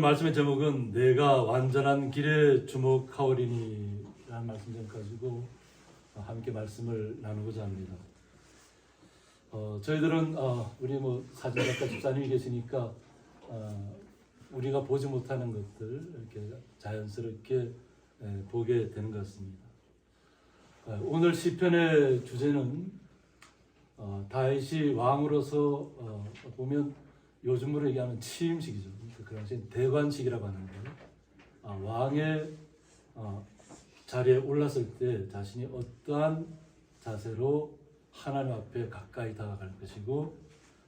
말씀의 제목은 내가 완전한 길에 주목하오리니라는 말씀 가지고 함께 말씀을 나누고자 합니다. 저희들은 우리 사진작가 집사님이 계시니까 우리가 보지 못하는 것들 이렇게 자연스럽게 보게 되는 것 같습니다. 오늘 시편의 주제는 다윗이 왕으로서 보면 요즘으로 얘기하면 취임식이죠. 그 당시 대관식이라고 하는데 왕의 자리에 올랐을 때 자신이 어떠한 자세로 하나님 앞에 가까이 다가갈 것이고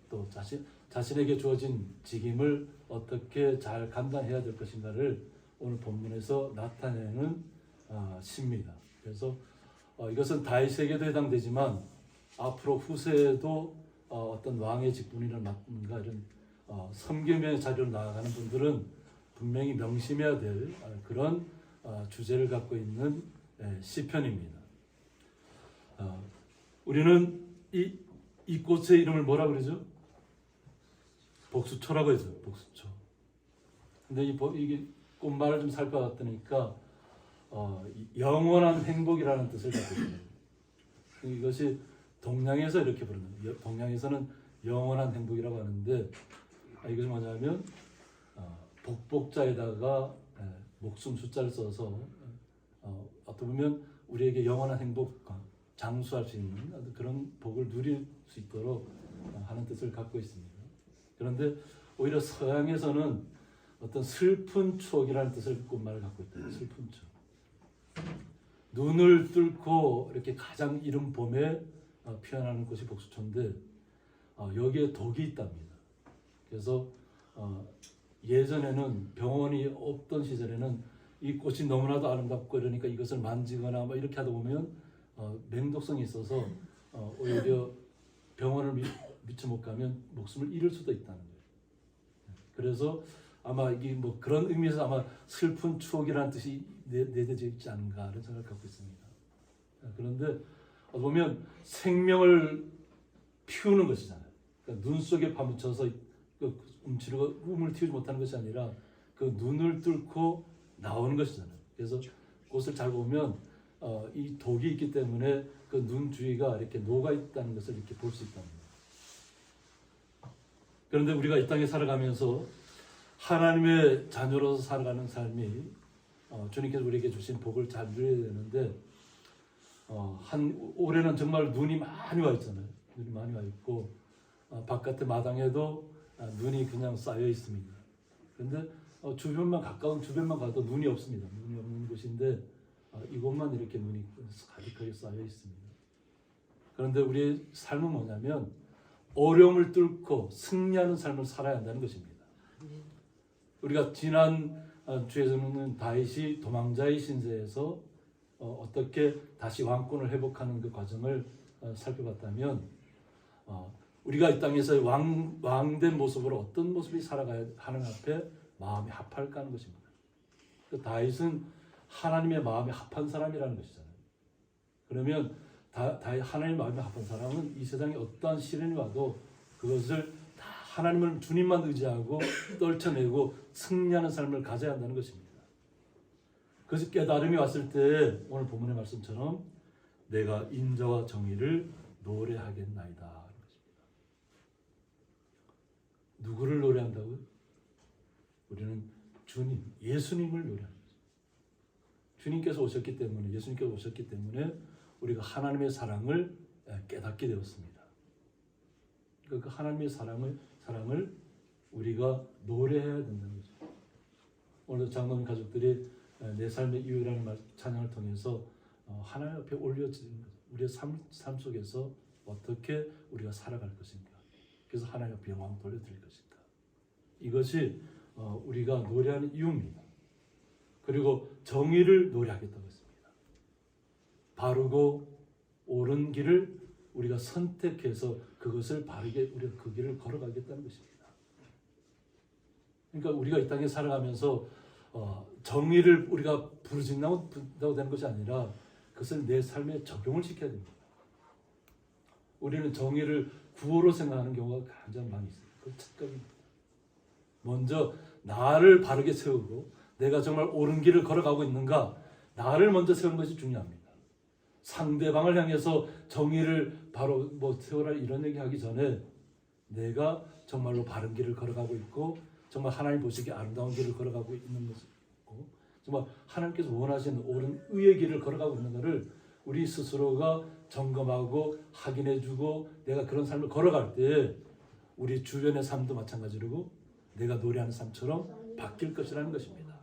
또 자신에게 주어진 직임을 어떻게 잘 감당해야 될 것인가를 오늘 본문에서 나타내는 시입니다. 그래서 이것은 다윗에게도 해당되지만 앞으로 후세에도 어떤 왕의 직분이나 맡는가 이런 섬김의 자리로 나아가는 분들은 분명히 명심해야 될 그런 주제를 갖고 있는 시편입니다. 우리는 이 꽃의 이름을 뭐라 그러죠? 복수초라고 해서 복수초. 근데 이게 꽃말을 좀 살펴봤더니까 영원한 행복이라는 뜻을 갖고 있습니다. 이것이 동양에서 이렇게 부르는, 동양에서는 영원한 행복이라고 하는데 이것이 뭐냐면 복복자에다가 목숨 숫자를 써서 어떻게 보면 우리에게 영원한 행복 장수할 수 있는 그런 복을 누릴 수 있도록 하는 뜻을 갖고 있습니다. 그런데 오히려 서양에서는 어떤 슬픈 추억이라는 뜻을 꽃말을 갖고 있다. 슬픈 추억. 눈을 뚫고 이렇게 가장 이른 봄에 피어나는 꽃이 복수초인데 여기에 독이 있답니다. 그래서 예전에는 병원이 없던 시절에는 이 꽃이 너무나도 아름답고 이러니까 이것을 만지거나 이렇게 하다 보면 맹독성이 있어서 오히려 병원을 미처 못 가면 목숨을 잃을 수도 있다는 거예요. 그래서 아마 이게 그런 의미에서 아마 슬픈 추억이라는 뜻이 내재져 있지 않은가 이런 생각을 갖고 있습니다. 그런데 보면 생명을 피우는 것이잖아요. 그러니까 눈 속에 파묻혀서 움츠리고 꿈을 틔우지 못하는 것이 아니라 그 눈을 뚫고 나오는 것이잖아요. 그래서 꽃을 잘 보면 이 독이 있기 때문에 그 눈 주위가 이렇게 녹아 있다는 것을 이렇게 볼 수 있답니다. 그런데 우리가 이 땅에 살아가면서 하나님의 자녀로서 살아가는 삶이 주님께서 우리에게 주신 복을 잘 누려야 되는데 올해는 정말 눈이 많이 와 있잖아요. 눈이 많이 와 있고 바깥의 마당에도 눈이 그냥 쌓여 있습니다. 그런데 가까운 주변만 가도 눈이 없습니다. 눈이 없는 곳인데 이곳만 이렇게 눈이 가득하게 쌓여 있습니다. 그런데 우리의 삶은 뭐냐면 어려움을 뚫고 승리하는 삶을 살아야 한다는 것입니다. 우리가 지난 주에서는 다윗이 도망자의 신세에서 어떻게 다시 왕권을 회복하는 그 과정을 살펴봤다면 우리가 이 땅에서 왕된 모습으로 어떤 모습이 살아가야 하나님 앞에 마음이 합할까 하는 것입니다. 그 다윗은 하나님의 마음에 합한 사람이라는 것이잖아요. 그러면 하나님의 마음에 합한 사람은 이 세상에 어떠한 시련이 와도 그것을 다 하나님을 주님만 의지하고 떨쳐내고 승리하는 삶을 가져야 한다는 것입니다. 그래서 깨달음이 왔을 때 오늘 본문의 말씀처럼 내가 인자와 정의를 노래하겠나이다. 누구를 노래한다고요? 우리는 주님, 예수님을 노래합니다. 주님께서 오셨기 때문에, 예수님께서 오셨기 때문에 우리가 하나님의 사랑을 깨닫게 되었습니다. 그 하나님의 사랑을 우리가 노래해야 된다는 거죠. 오늘 장로님 가족들이 내 삶의 이유라는 찬양을 통해서 하나님 앞에 올려지는 거죠. 우리의 삶 속에서 어떻게 우리가 살아갈 것인가. 그래서 하나님 앞에 영광 돌려드릴 것인가. 이것이 우리가 노래하는 이유입니다. 그리고 정의를 노래하겠다고 했습니다. 바르고 옳은 길을 우리가 선택해서 그것을 바르게 우리가 그 길을 걸어가겠다는 것입니다. 그러니까 우리가 이 땅에 살아가면서 정의를 우리가 부르짖는다고 되는 것이 아니라 그것을 내 삶에 적용을 시켜야 됩니다. 우리는 정의를 구호로 생각하는 경우가 가장 많이 있어요. 그 착각입니다. 먼저 나를 바르게 세우고 내가 정말 옳은 길을 걸어가고 있는가, 나를 먼저 세우는 것이 중요합니다. 상대방을 향해서 정의를 바로 세워라 이런 얘기하기 전에 내가 정말로 바른 길을 걸어가고 있고 정말 하나님 보시기에 아름다운 길을 걸어가고 있는 것이고 정말 하나님께서 원하시는 옳은 의의 길을 걸어가고 있는 것을 우리 스스로가 점검하고 확인해주고 내가 그런 삶을 걸어갈 때 우리 주변의 삶도 마찬가지로 내가 노래하는 삶처럼 바뀔 것이라는 것입니다.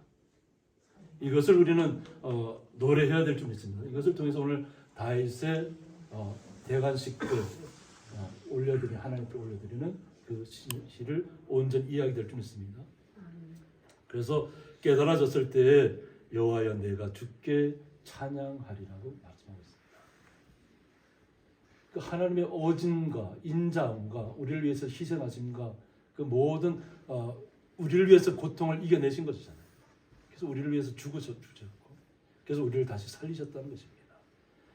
이것을 우리는 노래해야 될 줄 믿습니다. 이것을 통해서 오늘 다윗의 대관식을 올려드리는 하나님께 올려드리는 그 시를 온전히 이해하게 될 줄 믿습니다. 그래서 깨달아졌을 때에 여호와여 내가 주께 찬양하리라고 말씀하고 있습니다. 그 하나님의 어진과 인자함과 우리를 위해서 희생하심과 그 모든 우리를 위해서 고통을 이겨내신 것이잖아요. 그래서 우리를 위해서 죽으셨고 그래서 우리를 다시 살리셨다는 것입니다.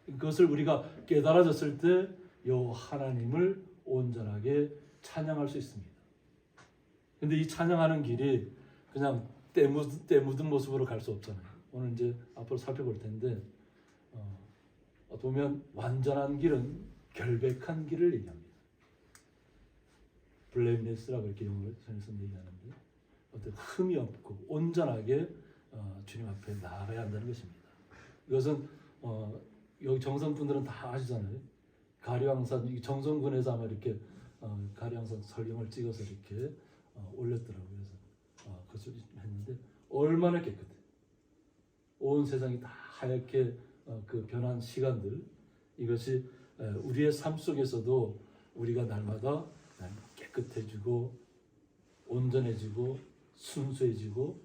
그것을 우리가 깨달아졌을 때 여호와 하나님을 온전하게 찬양할 수 있습니다. 근데 이 찬양하는 길이 그냥 때 묻은 모습으로 갈 수 없잖아요. 오늘 이제 앞으로 살펴볼 텐데 보면 완전한 길은 결백한 길을 얘기합니다. 블레임리스라고 이렇게 영어로 전해서 얘기하는데 어떤 흠이 없고 온전하게 주님 앞에 나아가야 한다는 것입니다. 이것은 여기 정성분들은 다 아시잖아요. 가리왕산 정성군에서 아마 이렇게 가리왕산 설경을 찍어서 이렇게 올렸더라고요. 그래서 그것을 했는데 얼마나 깨끗해. 온 세상이 다 하얗게 그 변한 시간들 이것이 우리의 삶 속에서도 우리가 날마다 깨끗해지고 온전해지고 순수해지고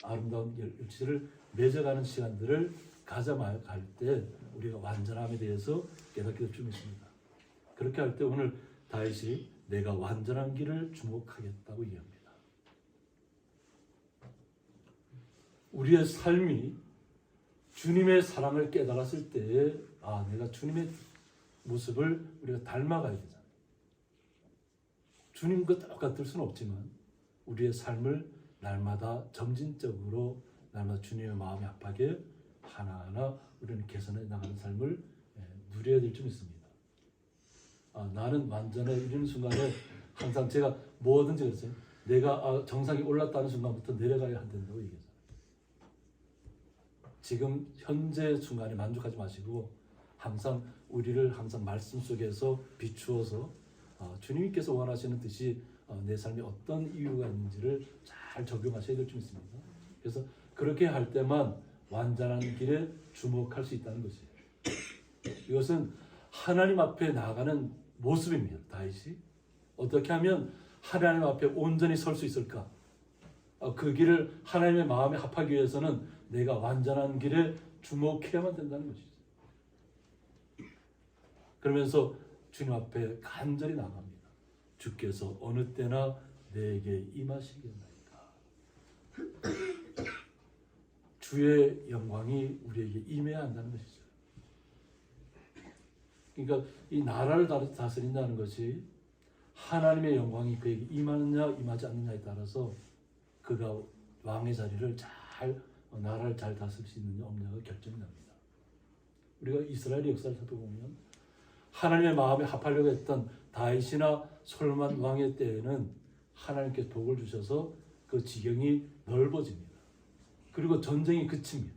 아름다운 열취를 맺어가는 시간들을 가져갈 때 우리가 완전함에 대해서 깨닫게 될 줄 믿습니다. 그렇게 할 때 오늘 다윗이 내가 완전한 길을 주목하겠다고 얘기합니다. 우리의 삶이 주님의 사랑을 깨달았을 때에 내가 주님의 모습을 우리가 닮아가야 되잖아요. 주님과 똑같을 수는 없지만 우리의 삶을 날마다 점진적으로 날마다 주님의 마음에 합하게 하나하나 우리는 개선해 나가는 삶을 누려야 될 줄 믿습니다. 나는 완전해 이르는 순간에 항상 제가 뭐든지 그랬어요. 내가 정상에 올랐다는 순간부터 내려가야 한다고 얘기했어요. 지금 현재 순간에 만족하지 마시고 항상 우리를 항상 말씀 속에서 비추어서 주님께서 원하시는 뜻이 내 삶에 어떤 이유가 있는지를 잘 적용하셔야 될 줄 믿습니다. 그래서 그렇게 할 때만 완전한 길에 주목할 수 있다는 것이에요. 이것은 하나님 앞에 나아가는 모습입니다. 다윗이 어떻게 하면 하나님 앞에 온전히 설 수 있을까? 그 길을 하나님의 마음에 합하기 위해서는 내가 완전한 길에 주목해야만 된다는 것이죠. 그러면서 주님 앞에 간절히 나갑니다. 주께서 어느 때나 내게 임하시겠나이까. 주의 영광이 우리에게 임해야 한다는 것이죠. 그러니까 이 나라를 다스린다는 것이 하나님의 영광이 그에게 임하느냐 임하지 않느냐에 따라서 그가 왕의 자리를 나라를 잘 다스릴 수 있느냐 없느냐가 결정이 납니다. 우리가 이스라엘의 역사를 살펴보면 하나님의 마음에 합하려고 했던 다윗이나 솔로몬 왕의 때에는 하나님께서 복을 주셔서 그 지경이 넓어집니다. 그리고 전쟁이 그칩니다.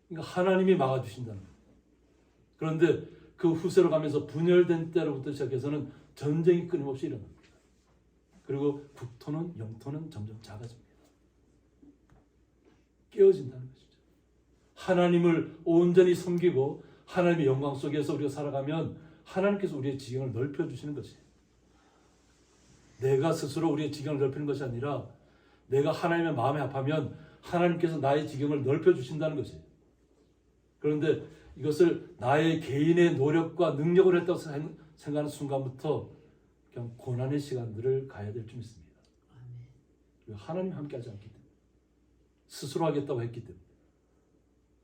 그러니까 하나님이 막아주신다는 거예요. 그런데 그 후세로 가면서 분열된 때로부터 시작해서는 전쟁이 끊임없이 일어납니다. 그리고 국토는 영토는 점점 작아집니다. 깨어진다는 것이죠. 하나님을 온전히 섬기고 하나님의 영광 속에서 우리가 살아가면 하나님께서 우리의 지경을 넓혀주시는 것이에요. 내가 스스로 우리의 지경을 넓히는 것이 아니라 내가 하나님의 마음에 합하면 하나님께서 나의 지경을 넓혀주신다는 것이에요. 그런데 이것을 나의 개인의 노력과 능력을 했다고 생각하는 순간부터 그냥 고난의 시간들을 가야 될 줄 믿습니다. 하나님 함께 하지 않기 때문에 스스로 하겠다고 했기 때문에.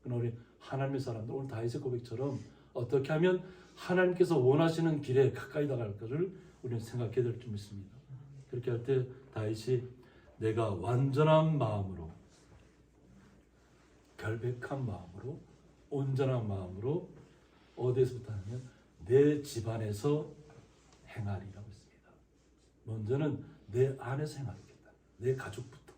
그러나 우리 하나님의 사람들 오늘 다윗의 고백처럼 어떻게 하면 하나님께서 원하시는 길에 가까이 나갈 것을 우리는 생각해야 될 줄 믿습니다. 그렇게 할 때 다윗이 내가 완전한 마음으로, 결백한 마음으로, 온전한 마음으로 어디에서부터 하냐면 내 집안에서 행하리라고 했습니다. 먼저는 내 안에서 행하겠다. 내 가족부터.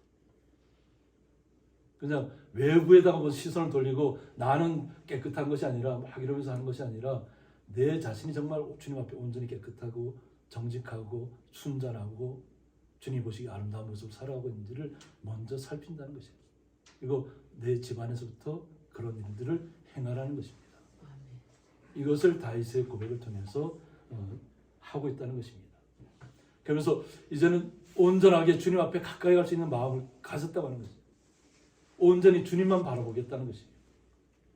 그냥 외부에다가 뭐 시선을 돌리고 나는 깨끗한 것이 아니라 막 이러면서 하는 것이 아니라 내 자신이 정말 주님 앞에 온전히 깨끗하고 정직하고 순전하고 주님 보시기 아름다운 모습을 살아가고 있는지를 먼저 살핀다는 것이에요. 그리고 내 집안에서부터 그런 일들을 행하라는 것입니다. 이것을 다윗의 고백을 통해서 하고 있다는 것입니다. 그러면서 이제는 온전하게 주님 앞에 가까이 갈 수 있는 마음을 가졌다고 하는 것이죠. 온전히 주님만 바라보겠다는 것입니다.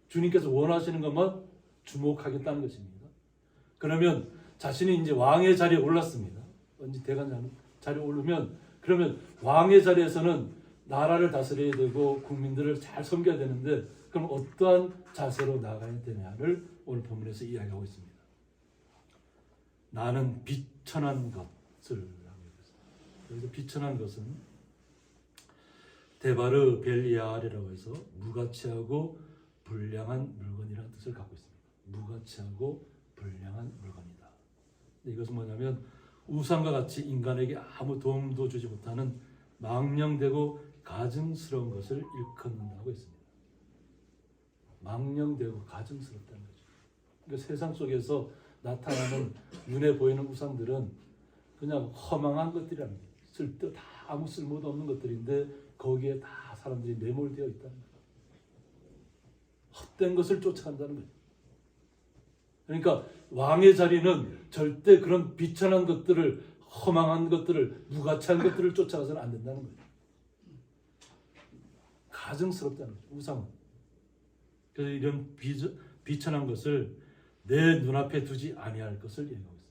주님께서 원하시는 것만 주목하겠다는 것입니다. 그러면 자신이 이제 왕의 자리에 올랐습니다. 언제 대관 자리에 오르면 그러면 왕의 자리에서는 나라를 다스려야 되고 국민들을 잘 섬겨야 되는데 그럼 어떠한 자세로 나가야 되냐를 오늘 본문에서 이야기하고 있습니다. 나는 비천한 것을 하고 있습니다. 여기서 비천한 것은 데바르 벨리아레라고 해서 무가치하고 불량한 물건이라는 뜻을 갖고 있습니다. 무가치하고 불량한 물건이다. 이것은 뭐냐면 우상과 같이 인간에게 아무 도움도 주지 못하는 망령되고 가증스러운 것을 일컫는다고 했습니다. 망령되고 가증스럽다는 거죠. 그러니까 세상 속에서 나타나는 눈에 보이는 우상들은 그냥 허망한 것들이라는 거예요. 다 아무 쓸모도 없는 것들인데 거기에 다 사람들이 매몰되어 있다는 거예요. 헛된 것을 쫓아간다는 거예요. 그러니까 왕의 자리는 절대 그런 비천한 것들을, 허망한 것들을, 무가치한 것들을 쫓아가서는 안 된다는 거예요. 가증스럽다는 거죠. 우상은. 그래서 이런 비천한 것을 내 눈앞에 두지 아니할 것을 얘기하고 있습니다.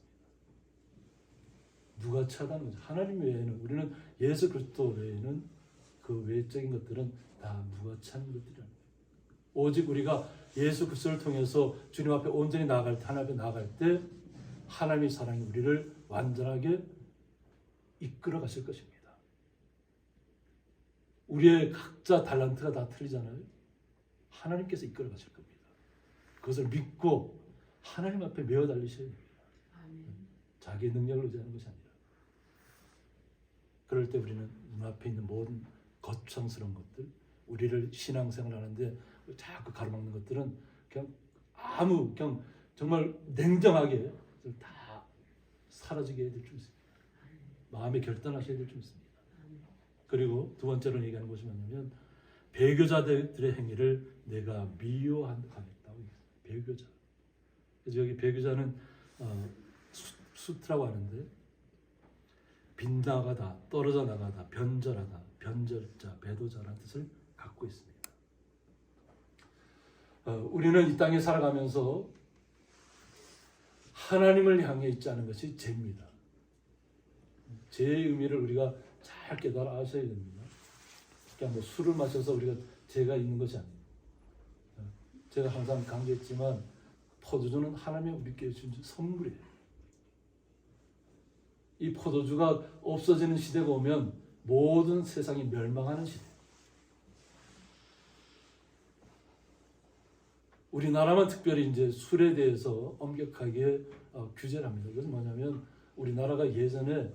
무가치하다는 거죠. 하나님 외에는, 우리는 예수 그리스도 외에는 그 외적인 것들은 다 무가치한 것들이라는 거예요. 오직 우리가 예수 그리스도를 통해서 주님 앞에 온전히 나아갈 때, 하나님 앞에 나아갈 때 하나님의 사랑이 우리를 완전하게 이끌어 가실 것입니다. 우리의 각자 달란트가 다 틀리잖아요. 하나님께서 이끌어 가실 겁니다. 그것을 믿고 하나님 앞에 메어 달리셔야 됩니다. 자기의 능력을 의지하는 것이 아니라. 그럴 때 우리는 눈앞에 있는 모든 거창스러운 것들, 우리를 신앙생활 하는데 자꾸 가로막는 것들은 그냥 정말 냉정하게 다 사라지게 해야 될 줄 믿습니다. 마음에 결단하셔야 될 줄 믿습니다. 그리고 두 번째로 얘기하는 것이 뭐냐면 배교자들의 행위를 내가 미워하겠다고 했습니다. 배교자. 그래서 여기 배교자는 수트라고 하는데 빗나가다, 떨어져 나가다, 변절하다, 변절자, 배도자라는 뜻을 갖고 있습니다. 우리는 이 땅에 살아가면서 하나님을 향해 있지 않은 것이 죄입니다. 죄의 의미를 우리가 잘 깨달아 아셔야 됩니다. 그냥 뭐 술을 마셔서 우리가 죄가 있는 것이 아닙니다. 제가 항상 강조했지만 포도주는 하나님이 우리께 주신 선물이에요. 이 포도주가 없어지는 시대가 오면 모든 세상이 멸망하는 시대. 우리나라만 특별히 이제 술에 대해서 엄격하게 규제를 합니다. 그것은 뭐냐면 우리나라가 예전에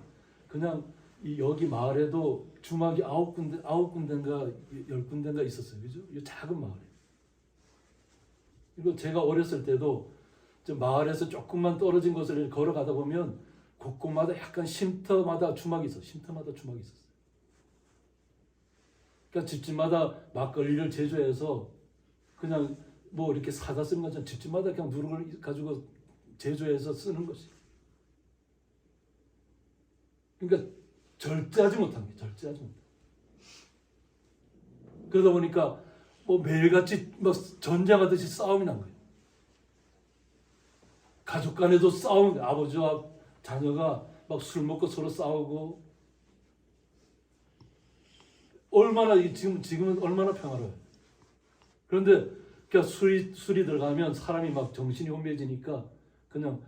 그냥 여기 마을에도 주막이 9군데인가 10군데인가 있었어요. 그죠? 이 작은 마을에. 그리고 제가 어렸을 때도 마을에서 조금만 떨어진 곳을 걸어가다 보면 곳곳마다 약간 쉼터마다 주막이 있었어요. 쉼터마다 주막이 있었어요. 그러니까 집집마다 막걸리를 제조해서 그냥 뭐 이렇게 사다 쓰는 것처럼 집집마다 그냥 누룩을 가지고 제조해서 쓰는 것이. 그러니까 절제하지 못한 거예요. 절제하지 못한. 그러다 보니까 뭐 매일같이 막 전쟁하듯이 싸움이 난 거예요. 가족 간에도 싸움, 아버지와 자녀가 막 술 먹고 서로 싸우고. 얼마나 지금은 얼마나 평화로워요. 그런데 그러니까 술이 들어가면 사람이 막 정신이 혼미해지니까 그냥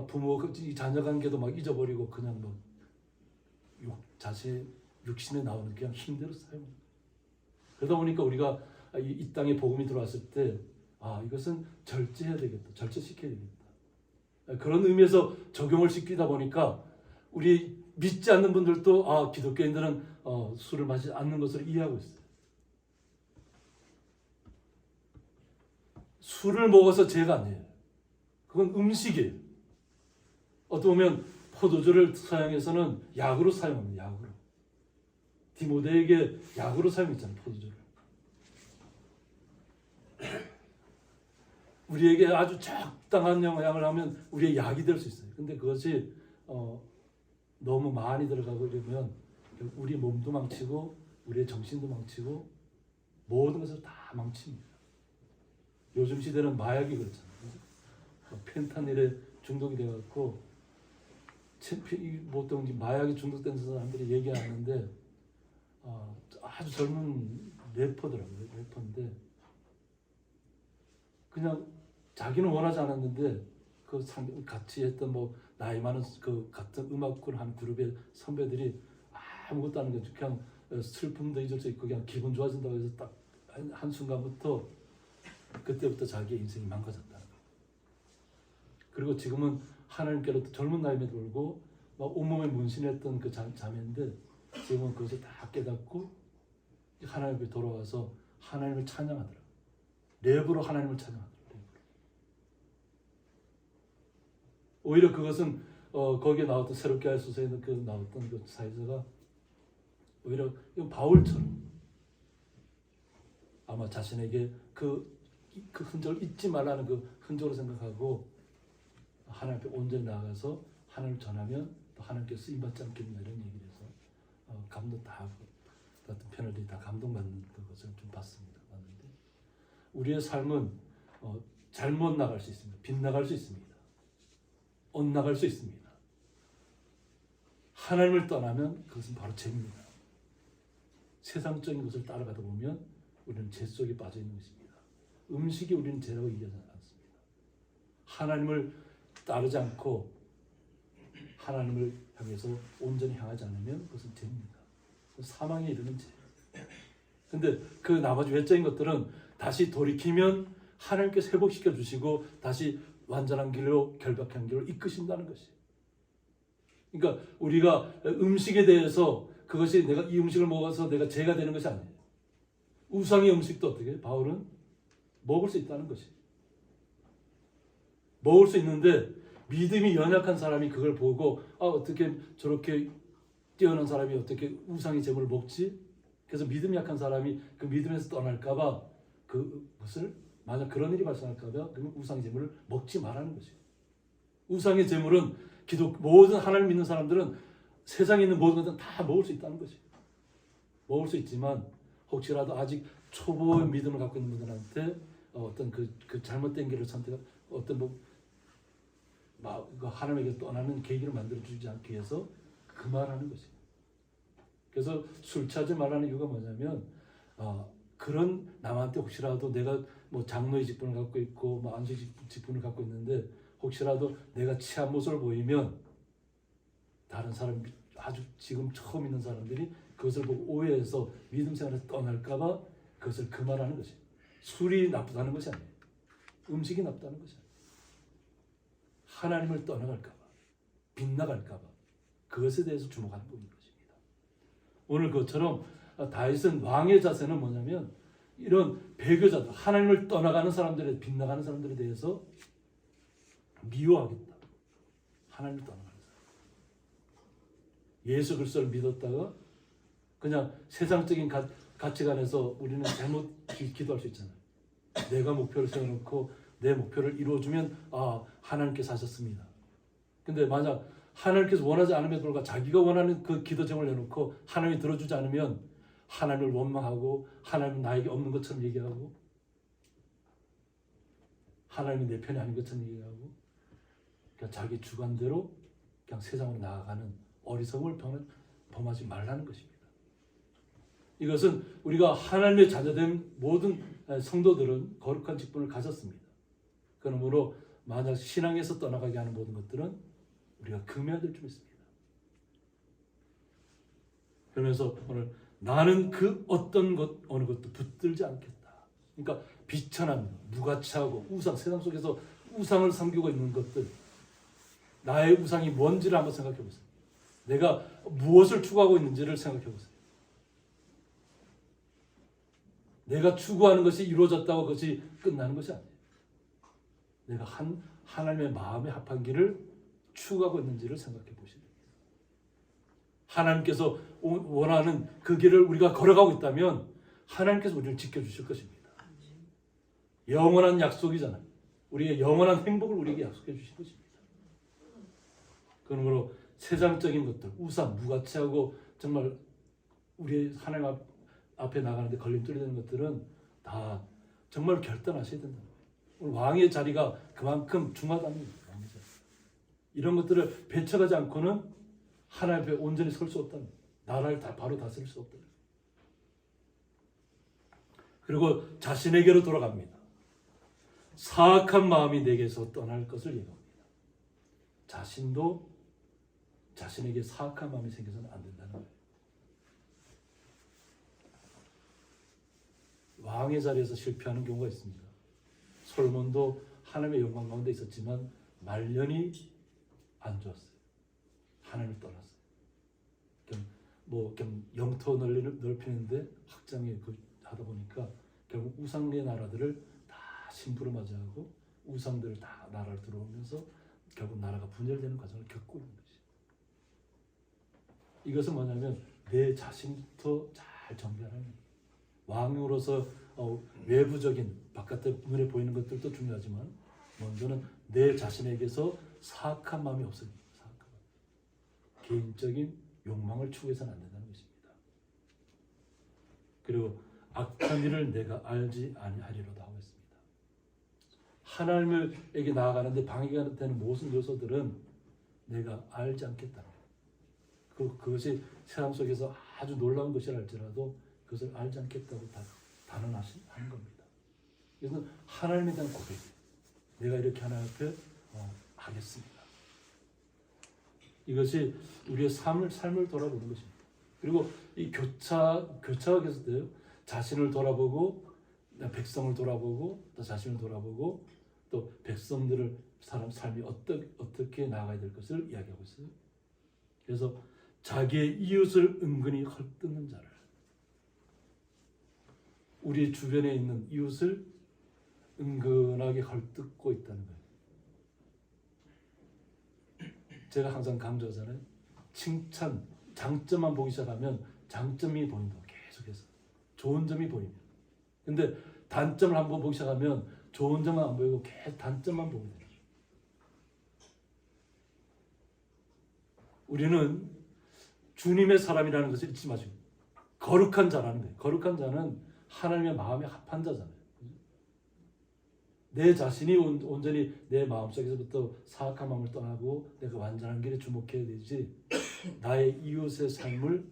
부모 자녀 관계도 막 잊어버리고 그냥 뭐 자신의 육신에 나오는 그냥 힘대로 사용합니다. 그러다 보니까 우리가 이 땅에 복음이 들어왔을 때 이것은 절제해야 되겠다. 절제시켜야 되겠다. 그런 의미에서 적용을 시키다 보니까 우리 믿지 않는 분들도 기독교인들은 술을 마시지 않는 것으로 이해하고 있어요. 술을 먹어서 죄가 아니에요. 그건 음식이에요. 어떻게 보면 포도주를 서양에서는 약으로 사용합니다. 약으로. 디모데에게 약으로 사용했잖아요. 포도주를. 우리에게 아주 적당한 영향을 하면 우리의 약이 될 수 있어요. 근데 그것이 너무 많이 들어가고 이러면 우리 몸도 망치고 우리의 정신도 망치고 모든 것을 다 망칩니다. 요즘 시대는 마약이 그렇잖아요. 펜타닐에 중독이 돼갖고 보통 마약에 중독된 사람들이 얘기하는데 아주 젊은 래퍼더라고요. 래퍼인데 그냥 자기는 원하지 않았는데 같이 했던 나이 많은 같은 음악을 한 그룹의 선배들이 아무것도 안 하는 게 그냥 슬픔도 잊을 수 있고 그냥 기분 좋아진다고 해서 딱 한순간부터 그때부터 자기의 인생이 망가졌다는 거예요. 그리고 지금은 하나님께로 젊은 나이에 돌고 온몸에 문신했던 그 자매인데 지금은 그것을 다 깨닫고 하나님께 돌아와서 하나님을 찬양하더라고요. 랩으로 하나님을 찬양하더라고요. 오히려 그것은 거기에 나왔던 새롭게 할 소서에 나왔던 그 사회자가 오히려 바울처럼 아마 자신에게 그 흔적을 잊지 말라는 그 흔적으로 생각하고 하나님 앞에 온전히 나아가서 하나님을 전하면 또 하나님께 쓰임받지 않겠냐 이런 얘기를 해서 감동 다 같은 패널들이 다 감동받는 것을 좀 봤습니다. 봤는데 우리의 삶은 잘못 나갈 수 있습니다. 빗나갈 수 있습니다. 엇나갈 수 있습니다. 하나님을 떠나면 그것은 바로 죄입니다. 세상적인 것을 따라가다 보면 우리는 죄 속에 빠져 있는 것입니다. 음식이 우리는 죄라고 얘기하지 않습니다. 하나님을 따르지 않고 하나님을 향해서 온전히 향하지 않으면 그것은 죄입니다. 사망에 이르는 죄. 근데 그 나머지 외적인 것들은 다시 돌이키면 하나님께서 회복시켜 주시고 다시 완전한 길로 결박한 길로 이끄신다는 것이에요. 그러니까 우리가 음식에 대해서 그것이 내가 이 음식을 먹어서 내가 죄가 되는 것이 아니에요. 우상의 음식도 어떻게 바울은 먹을 수 있다는 것이에요. 먹을 수 있는데 믿음이 연약한 사람이 그걸 보고 어떻게 저렇게 뛰어난 사람이 어떻게 우상의 제물을 먹지? 그래서 믿음 약한 사람이 그 믿음에서 떠날까 봐 그것을 만약 그런 일이 발생할까 봐 그러면 우상의 제물을 먹지 말라는 것이에요. 우상의 제물은 모든 하나님 믿는 사람들은 세상에 있는 모든 것은 다 먹을 수 있다는 것이에요. 먹을 수 있지만 혹시라도 아직 초보의 믿음을 갖고 있는 분들한테 어떤 그 잘못된 길을 어떤 하나님에게 떠나는 계기를 만들어주지 않기 위해서 금하라는 것이에요. 그래서 술 취하지 말라는 이유가 뭐냐면 그런 남한테 혹시라도 내가 장로의 직분을 갖고 있고 안수 직분을 갖고 있는데 혹시라도 내가 취한 모습을 보이면 다른 사람 아주 지금 처음 있는 사람들이 그것을 보고 오해해서 믿음 생활에서 떠날까 봐 그것을 금하라는 것이에요. 술이 나쁘다는 것이 아니에요. 음식이 나쁘다는 것이 아니에요. 하나님을 떠나갈까 봐 빗나갈까 봐 그것에 대해서 주목하는 부분인 것입니다. 오늘 그것처럼 다윗은 왕의 자세는 뭐냐면 이런 배교자들, 하나님을 떠나가는 사람들에 빗나가는 사람들에 대해서 미워하겠다. 하나님을 떠나가는 사람. 예수 그리스도를 믿었다가 그냥 세상적인 가치관에서 우리는 잘못 기도할 수 있잖아요. 내가 목표를 세워놓고 내 목표를 이루어주면 하나님께서 하셨습니다. 근데 만약 하나님께서 원하지 않음에도 불구하고 자기가 원하는 그 기도 제목을 내놓고 하나님이 들어주지 않으면 하나님을 원망하고 하나님은 나에게 없는 것처럼 얘기하고 하나님이 내 편이 아닌 것처럼 얘기하고 그냥 자기 주관대로 그냥 세상으로 나아가는 어리석음을 범하지 말라는 것입니다. 이것은 우리가 하나님의 자녀된 모든 성도들은 거룩한 직분을 가졌습니다. 그러므로 만약 신앙에서 떠나가게 하는 모든 것들은 우리가 금해야 될 줄 믿습니다. 그러면서 오늘 나는 그 어떤 것 어느 것도 붙들지 않겠다. 그러니까 비천한 무가치하고 우상, 세상 속에서 우상을 섬기고 있는 것들, 나의 우상이 뭔지를 한번 생각해 보세요. 내가 무엇을 추구하고 있는지를 생각해 보세요. 내가 추구하는 것이 이루어졌다고 그것이 끝나는 것이 아니에요. 내가 하나님의 마음에 합한 길을 추구하고 있는지를 생각해 보시면 됩니다. 하나님께서 원하는 그 길을 우리가 걸어가고 있다면 하나님께서 우리를 지켜주실 것입니다. 영원한 약속이잖아요. 우리의 영원한 행복을 우리에게 약속해 주실 것입니다. 그러므로 세상적인 것들, 우상, 무가치하고 정말 우리 하나님 앞에 나가는데 걸림돌이 되는 것들은 다 정말 결단하셔야 된다. 오늘 왕의 자리가 그만큼 중하다는 거예요. 왕의 자리. 이런 것들을 배척하지 않고는 하나님 앞에 온전히 설 수 없다는 거예요. 나라를 바로 다스릴 수 없다는 거예요. 그리고 자신에게로 돌아갑니다. 사악한 마음이 내게서 떠날 것을 예고합니다. 자신도 자신에게 사악한 마음이 생겨서는 안 된다는 거예요. 왕의 자리에서 실패하는 경우가 있습니다. 솔몬도 하나님의 영광 가운데 있었지만 말년이 안 좋았어요. 하나님을 떠났어요. 영토 넓히는데 확장에 하다 보니까 결국 우상의 나라들을 다 심부름 맞이하고 우상들을 다 나라를 들어오면서 결국 나라가 분열되는 과정을 겪고 있는 것이죠. 이것은 뭐냐면 내 자신부터 잘 정비하는 거예요. 왕으로서 외부적인 바깥에 눈에 보이는 것들도 중요하지만 먼저는 내 자신에게서 사악한 마음이 없습니다. 사악한 마음. 개인적인 욕망을 추구해서는 안 된다는 것입니다. 그리고 악한 일을 내가 알지 아니하리로다 하고 있습니다. 하나님에게 나아가는데 방해가 되는 모든 요소들은 내가 알지 않겠다. 그것이 세상 속에서 아주 놀라운 것이라 할지라도 그것을 알지 않겠다고 단언하는 겁니다. 이것은 하나님에 대한 고백이에요. 내가 이렇게 하나님 앞에 하겠습니다. 이것이 우리의 삶을 돌아보는 것입니다. 그리고 이 교차가 계속 돼요. 자신을 돌아보고 백성을 돌아보고 또 자신을 돌아보고 또 백성들을 삶이 어떻게 나아가야 될 것을 이야기하고 있어요. 그래서 자기의 이웃을 은근히 헐뜯는 자를, 우리 주변에 있는 이웃을 은근하게 헐뜯고 있다는 거예요. 제가 항상 강조하잖아요. 칭찬, 장점만 보기 시작하면 장점이 보인다. 계속해서 좋은 점이 보이면. 근데 단점을 한번 보기 시작하면 좋은 점만 안 보이고 계속 단점만 보게 돼요. 우리는 주님의 사람이라는 것을 잊지 마시고 거룩한 자라는 거예요. 거룩한 자는 하나님의 마음에 합한 자잖아요. 내 자신이 온전히 내 마음속에서부터 사악한 마음을 떠나고 내가 완전한 길에 주목해야 되지, 나의 이웃의 삶을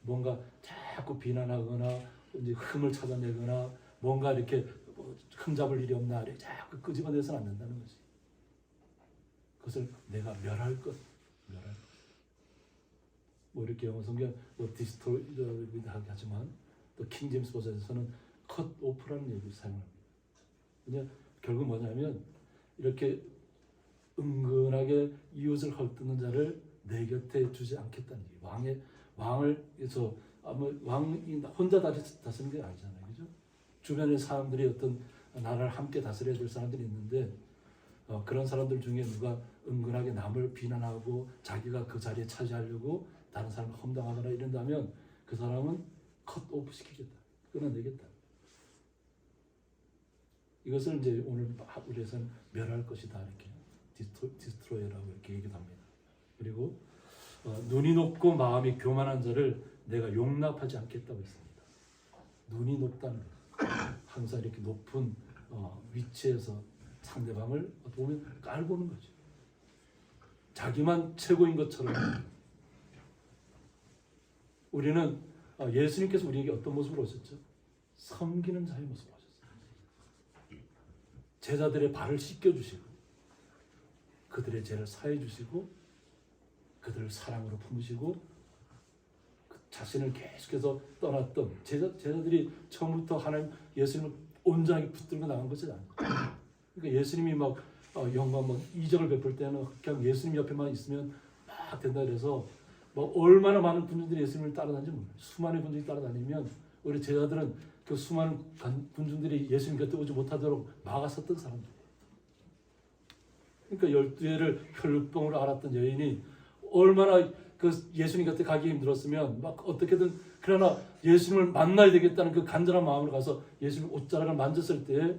뭔가 자꾸 비난하거나 이제 흠을 찾아내거나 뭔가 이렇게 흠잡을 일이 없나 이렇게 자꾸 끄집어내서는 안 된다는 거지. 그것을 내가 멸할 것. 이렇게 영어 성경 디스토리하게 하지만 또 킹제임스 버전에서는 컷 오프라는 얘기를 사용합니다. 그냥 결국 뭐냐면 이렇게 은근하게 이웃을 헐뜯는 자를 내 곁에 두지 않겠다는 얘기예요. 왕을 해서 왕이 혼자 다스리는 게 아니잖아요, 그죠? 주변의 사람들이 어떤 나라를 함께 다스려야 될 사람들이 있는데 그런 사람들 중에 누가 은근하게 남을 비난하고 자기가 그 자리에 차지하려고 다른 사람을 험담하거나 이런다면 그 사람은 컷 오프 시키겠다, 끊어내겠다. 이것을 이제 오늘 우리에서는 멸할 것이다 이렇게 디스트로이라고 이렇게 얘기도 합니다. 그리고 눈이 높고 마음이 교만한 자를 내가 용납하지 않겠다고 했습니다. 눈이 높다는 거예요. 항상 이렇게 높은 위치에서 상대방을 보면 깔보는 거죠. 자기만 최고인 것처럼. 우리는 예수님께서 우리에게 어떤 모습으로 오셨죠? 섬기는 자의 모습으로 오셨어요. 제자들의 발을 씻겨주시고 그들의 죄를 사해 주시고 그들을 사랑으로 품으시고 자신을 계속해서 떠났던 제자들이 처음부터 하나님 예수님을 온전하게 붙들고 나간 것이 아니에요. 그러니까 예수님이 막 영광 막 이적을 베풀 때는 그냥 예수님 옆에만 있으면 막 된다 그래서 뭐 얼마나 많은 군중들이 예수님을 따라다니는지 몰라요. 수많은 군중이 따라다니면 우리 제자들은 그 수많은 군중들이 예수님 곁에 오지 못하도록 막아섰던 사람들이에요. 그러니까 12회를 혈육병으로 앓았던 여인이 얼마나 그 예수님 곁에 가기 힘들었으면 막 어떻게든 그러나 예수님을 만나야 되겠다는 그 간절한 마음으로 가서 예수님 옷자락을 만졌을 때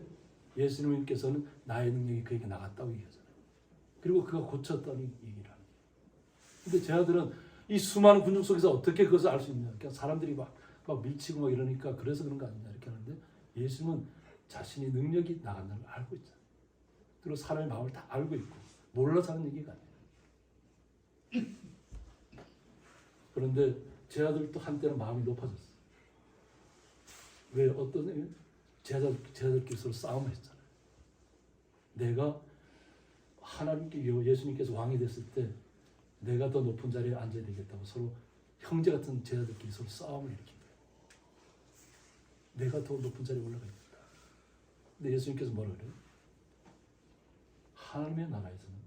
예수님께서는 나의 능력이 그에게 나갔다고 얘기하잖아요. 그리고 그가 고쳤다는 얘기를 하는 거예요. 근데 제자들은 이 수많은 군중 속에서 어떻게 그것을 알 수 있냐. 그냥 사람들이 막 밀치고 막 이러니까 그래서 그런 거 아니냐 이렇게 하는데 예수님은 자신의 능력이 나간다는 걸 알고 있잖아요. 그리고 사람의 마음을 다 알고 있고 몰라서 하는 얘기가 아니에요. 그런데 제자들도 한때는 마음이 높아졌어요. 왜? 어떤 제자들끼리 서로 싸움을 했잖아요. 내가 하나님께 예수님께서 왕이 됐을 때 내가 더 높은 자리에 앉아야 되겠다고 서로 형제 같은 제자들끼리 서로 싸움을 일으킨 거예요. 내가 더 높은 자리에 올라가야겠다. 근데 예수님께서 뭐라 그래요? 하나님의 나라에서는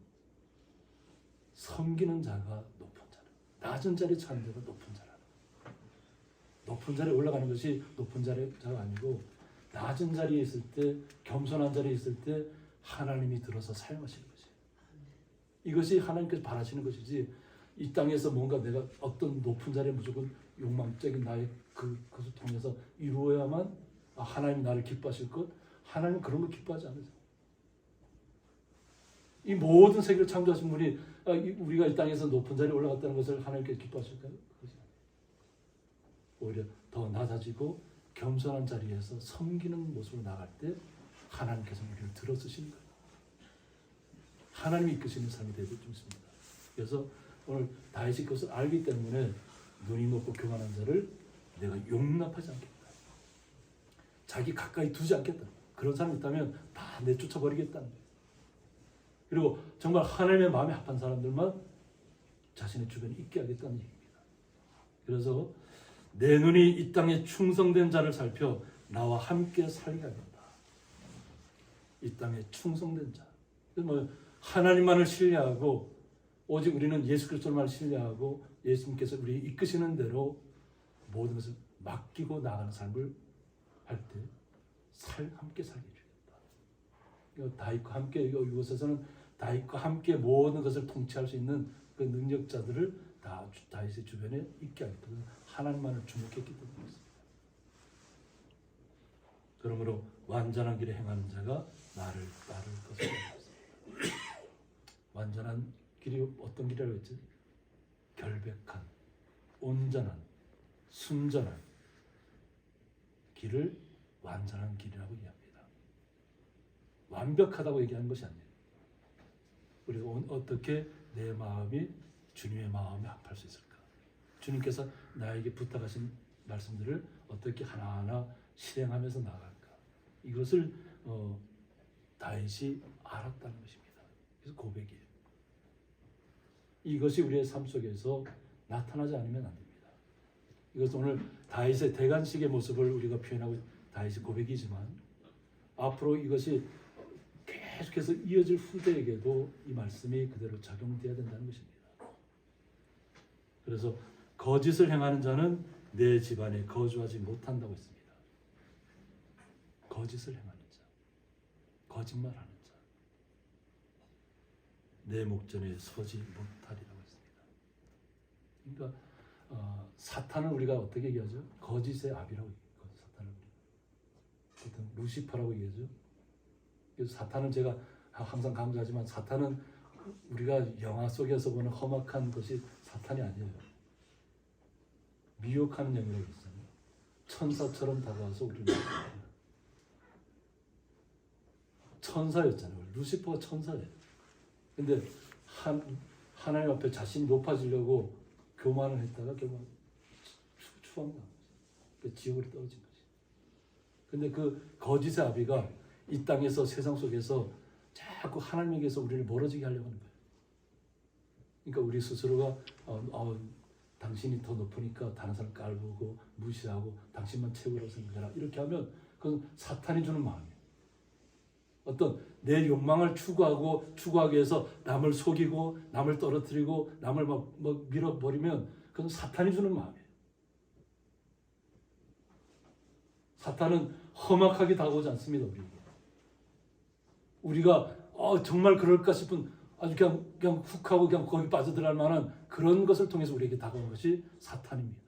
섬기는 자가 높은 자라. 낮은 자리에 처한 자가 높은 자라. 높은 자리에 올라가는 것이 높은 자가 아니고 낮은 자리에 있을 때, 겸손한 자리에 있을 때 하나님이 들어서 사용하시는 것이에요. 이것이 하나님께서 바라시는 것이지 이 땅에서 뭔가 내가 어떤 높은 자리에 무조건 욕망적인 나의 그것을 통해서 이루어야만 하나님이 나를 기뻐하실 것, 하나님은 그런 거 기뻐하지 않으세요. 이 모든 세계를 창조하신 분이 우리가 이 땅에서 높은 자리에 올라갔다는 것을 하나님께 기뻐하실까요? 그렇지 않아요. 오히려 더 낮아지고 겸손한 자리에서 섬기는 모습으로 나갈 때 하나님께서 우리를 들어쓰시는 거예요. 하나님이 이끄시는 삶이 되어야 좋습니다. 그래서 오늘 다윗이 그것을 알기 때문에 눈이 높고 교만한 자를 내가 용납하지 않겠다. 자기 가까이 두지 않겠다. 그런 사람이 있다면 다 내쫓아버리겠다는 거예요. 그리고 정말 하나님의 마음에 합한 사람들만 자신의 주변에 있게 하겠다는 얘기입니다. 그래서 내 눈이 이 땅에 충성된 자를 살펴 나와 함께 살게 하겠다. 이 땅에 충성된 자. 뭐 하나님만을 신뢰하고 오직 우리는 예수 그리스도만 신뢰하고 예수님께서 우리 이끄시는 대로 모든 것을 맡기고 나가는 삶을 할 때 함께 살게 해주겠다. 다윗과 함께 이곳에서는 다윗과 함께 모든 것을 통치할 수 있는 그 능력자들을 다 다윗의 주변에 있게 하겠다. 하나님만을 주목했기 때문입니다. 그러므로 완전한 길에 행하는 자가 나를 따를 것이다. 완전한 길이 어떤 길이라고 했지? 결백한, 온전한, 순전한 길을 완전한 길이라고 얘기합니다. 완벽하다고 얘기하는 것이 아니에요. 우리가 어떻게 내 마음이 주님의 마음에 합할 수 있을까? 주님께서 나에게 부탁하신 말씀들을 어떻게 하나하나 실행하면서 나갈까? 이것을 다윗이 알았다는 것입니다. 그래서 고백이에요. 이것이 우리의 삶 속에서 나타나지 않으면 안 됩니다. 이것은 오늘 다윗의 대관식의 모습을 우리가 표현하고 다윗의 고백이지만 앞으로 이것이 계속해서 이어질 후대에게도 이 말씀이 그대로 적용되어야 된다는 것입니다. 그래서 거짓을 행하는 자는 내 집안에 거주하지 못한다고 했습니다. 거짓을 행하는 자, 거짓말하는 자, 내 목전에 서지 못하리라고 했습니다. 그러니까 사탄은 우리가 어떻게 얘기하죠? 거짓의 아비라고 얘기해요. 사탄을 보통 루시퍼라고 얘기하죠. 그래서 사탄은 제가 항상 강조하지만 사탄은 우리가 영화 속에서 보는 험악한 것이 사탄이 아니에요. 미혹하는 영이라고 있잖아요. 천사처럼 다가와서 우리를 천사였잖아요. 루시퍼가 천사예요. 근데 하나님 앞에 자신이 높아지려고 교만을 했다가 결국 추방당한 거죠. 지옥으로 떨어진 거지. 근데 그 거짓의 아비가 이 땅에서 세상 속에서 자꾸 하나님에게서 우리를 멀어지게 하려고 하는 거예요. 그러니까 우리 스스로가 당신이 더 높으니까 다른 사람 깔보고 무시하고 당신만 최고라고 생각해라. 이렇게 하면 그건 사탄이 주는 마음이에요. 어떤 내 욕망을 추구하기 위해서 남을 속이고 남을 떨어뜨리고 남을 막 밀어버리면 그건 사탄이 주는 마음이에요. 사탄은 험악하게 다가오지 않습니다. 우리가 정말 그럴까 싶은 아주 그냥 훅 하고 그냥 거기 빠져들어갈 만한 그런 것을 통해서 우리에게 다가온 것이 사탄입니다.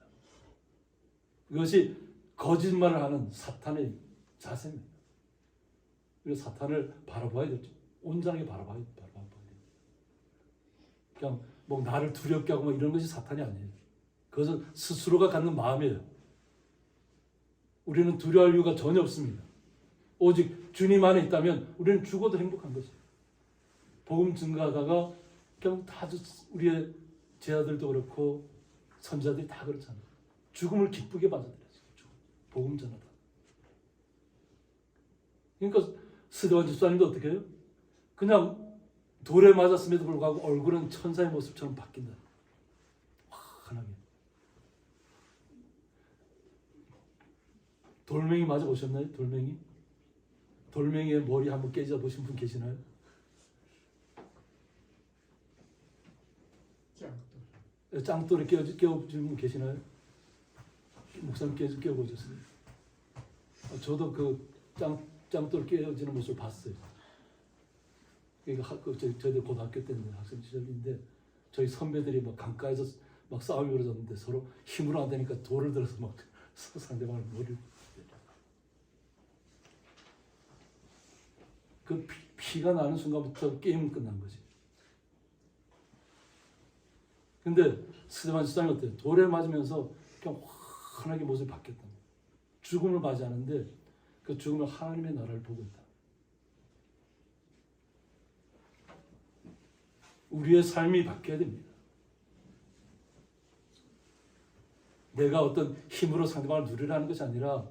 이것이 거짓말을 하는 사탄의 자세입니다. 그래서 사탄을 바라봐야 되죠. 온전하게 바라봐야 됩니다. 그냥 나를 두렵게 하고 이런 것이 사탄이 아니에요. 그것은 스스로가 갖는 마음이에요. 우리는 두려워할 이유가 전혀 없습니다. 오직 주님 안에 있다면 우리는 죽어도 행복한 것이에요. 복음 증거하다가 그냥 다 우리의 제자들도 그렇고 선지자들이 다 그렇잖아요. 죽음을 기쁘게 받아들였어요. 복음 전하다. 그러니까 스데반 집사님도 어떻게 해요? 그냥 돌에 맞았음에도 불구하고 얼굴은 천사의 모습처럼 바뀐다. 환하게. 돌멩이 맞아 보셨나요? 돌멩이? 돌멩이의 머리 한번 깨져 보신 분 계시나요? 짱돌에 깨워주신 분 계시나요? 목사님 깨워보셨어요? 저도 그 짱돌 깨워지는 모습을 봤어요. 그러니까 저희들 고등학교 때는 학생 시절인데 저희 선배들이 막 강가에서 막 싸움이 벌어졌는데 서로 힘으로 안 되니까 돌을 들어서 막 상대방을 머리를 그 피가 나는 순간부터 게임은 끝난 거지. 근데 스데반 집사님 어때요? 돌에 맞으면서 그냥 환하게 모습이 바뀌었다. 죽음을 맞이하는데 그 죽음을 하나님의 나라를 보고 있다. 우리의 삶이 바뀌어야 됩니다. 내가 어떤 힘으로 상대방을 누리라는 것이 아니라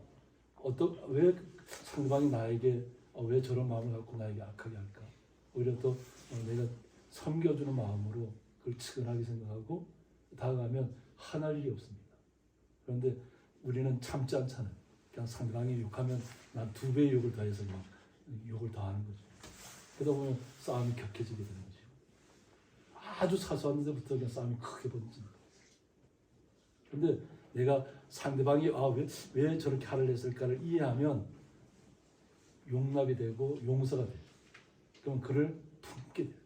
왜 상대방이 나에게 왜 저런 마음을 갖고 나에게 악하게 할까? 오히려 또 내가 섬겨주는 마음으로 그걸 측은하게 생각하고 다가가면 화날 일이 없습니다. 그런데 우리는 참지 않잖아요. 그냥 상대방이 욕하면 난 2배의 욕을 더해서 막 욕을 더하는 거죠. 그러다 보면 싸움이 격해지게 되는 거죠. 아주 사소한 데부터 그냥 싸움이 크게 번집니다. 그런데 내가 상대방이 왜 저렇게 화를 냈을까를 이해하면 용납이 되고 용서가 돼요. 그럼 그를 품게 돼요.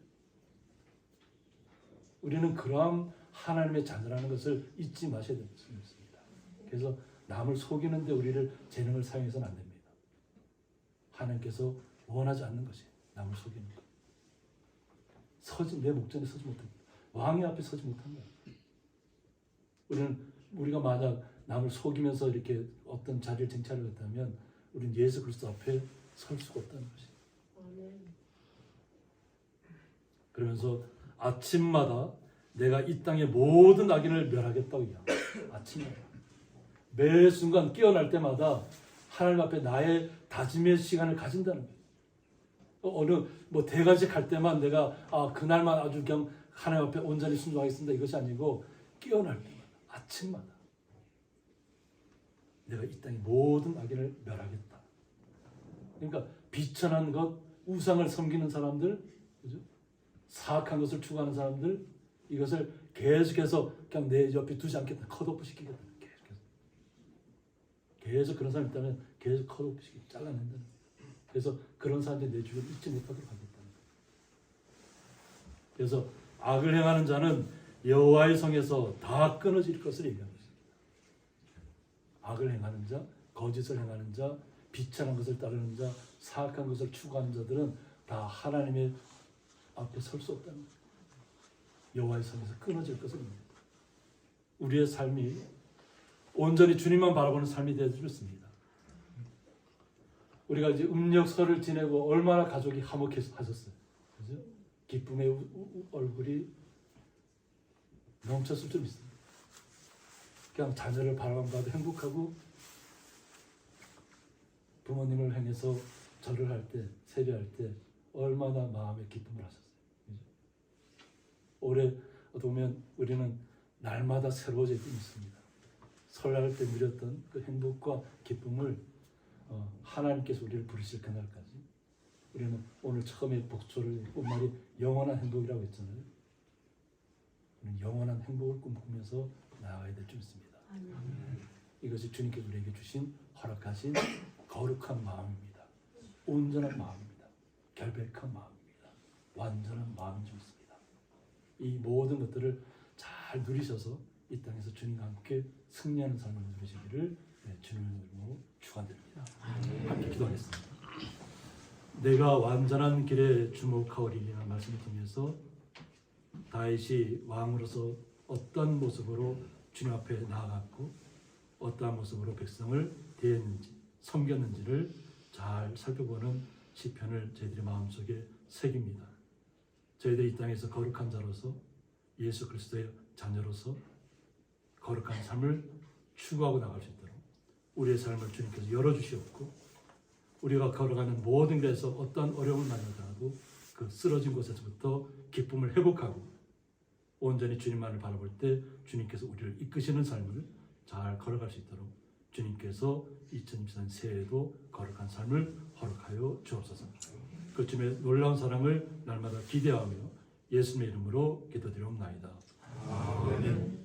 우리는 그러한 하나님의 자녀라는 것을 잊지 마셔야 되겠습니다. 그래서 남을 속이는데 우리를 재능을 사용해서는 안 됩니다. 하나님께서 원하지 않는 것이 남을 속이는 것. 내 목전에 서지 못합니다. 왕의 앞에 서지 못합니다. 우리가 만약 남을 속이면서 이렇게 어떤 자리를 쟁취하려고 했다면 우리는 예수 그리스도 앞에 설 수가 없다는 것입니다. 그러면서 아침마다 내가 이 땅의 모든 악인을 멸하겠다고 얘기합니다. 아침마다. 매 순간 깨어날 때마다 하나님 앞에 나의 다짐의 시간을 가진다는 거예요. 어느 대가지 갈 때만 내가 그날만 아주 그냥 하나님 앞에 온전히 순종하겠습니다. 이것이 아니고 깨어날 때마다 아침마다 내가 이 땅의 모든 악인을 멸하겠다. 그러니까 비천한 것, 우상을 섬기는 사람들, 그죠? 사악한 것을 추구하는 사람들, 이것을 계속해서 그냥 내 옆에 두지 않겠다. 컷오프 시키겠다. 계속 그런 사람이 있다면 계속 컷오프 시키고 잘라낸다는 거예요. 그래서 그런 사람들이 내 주변에 있지 못하도록 하겠다는 거예요. 그래서 악을 행하는 자는 여호와의 성에서 다 끊어질 것을 얘기하고 있습니다. 악을 행하는 자, 거짓을 행하는 자, 비천한 것을 따르는 자, 사악한 것을 추구하는 자들은 다 하나님의 앞에 설 수 없다는 거예요. 여호와의 성에서 끊어질 것을 얘기합니다. 우리의 삶이 온전히 주님만 바라보는 삶이 되어주면 좋습니다. 우리가 이제 음력설을 지내고 얼마나 가족이 화목하셨어요. 그죠? 기쁨의 얼굴이 넘쳤을 줄 믿습니다. 그냥 자녀를 바라봐도 행복하고 부모님을 향해서 절을 할 때, 세배할 때 얼마나 마음의 기쁨을 하셨어요. 그죠? 올해 보면 우리는 날마다 새로워질 때 있습니다. 설날 때 누렸던 그 행복과 기쁨을 하나님께서 우리를 부르실 그날까지 우리는 오늘 처음에 복초를 꽃말이 영원한 행복이라고 했잖아요. 우리는 영원한 행복을 꿈꾸면서 나아가야 될 줄 믿습니다. 이것이 주님께서 우리에게 주신 허락하신 거룩한 마음입니다. 온전한 마음입니다. 결백한 마음입니다. 완전한 마음인 줄 믿습니다. 이 모든 것들을 잘 누리셔서 이 땅에서 주님과 함께 승리하는 삶을 누리시기를 주님의 이름으로 축원드립니다. 함께 기도하겠습니다. 내가 완전한 길에 주목하오리라는 말씀을 통해서 다윗이 왕으로서 어떤 모습으로 주님 앞에 나아갔고 어떠한 모습으로 백성을 대했는지 섬겼는지를 잘 살펴보는 시편을 저희들의 마음속에 새깁니다. 저희들이 이 땅에서 거룩한 자로서 예수 그리스도의 자녀로서 거룩한 삶을 추구하고 나갈 수 있도록 우리의 삶을 주님께서 열어주시옵고 우리가 걸어가는 모든 곳에서 어떤 어려움을 만나더라도 그 쓰러진 곳에서부터 기쁨을 회복하고 온전히 주님만을 바라볼 때 주님께서 우리를 이끄시는 삶을 잘 걸어갈 수 있도록 주님께서 2024년 새해에도 거룩한 삶을 허락하여 주옵소서. 그 주님의 놀라운 사랑을 날마다 기대하며 예수님의 이름으로 기도드리옵나이다. 아멘.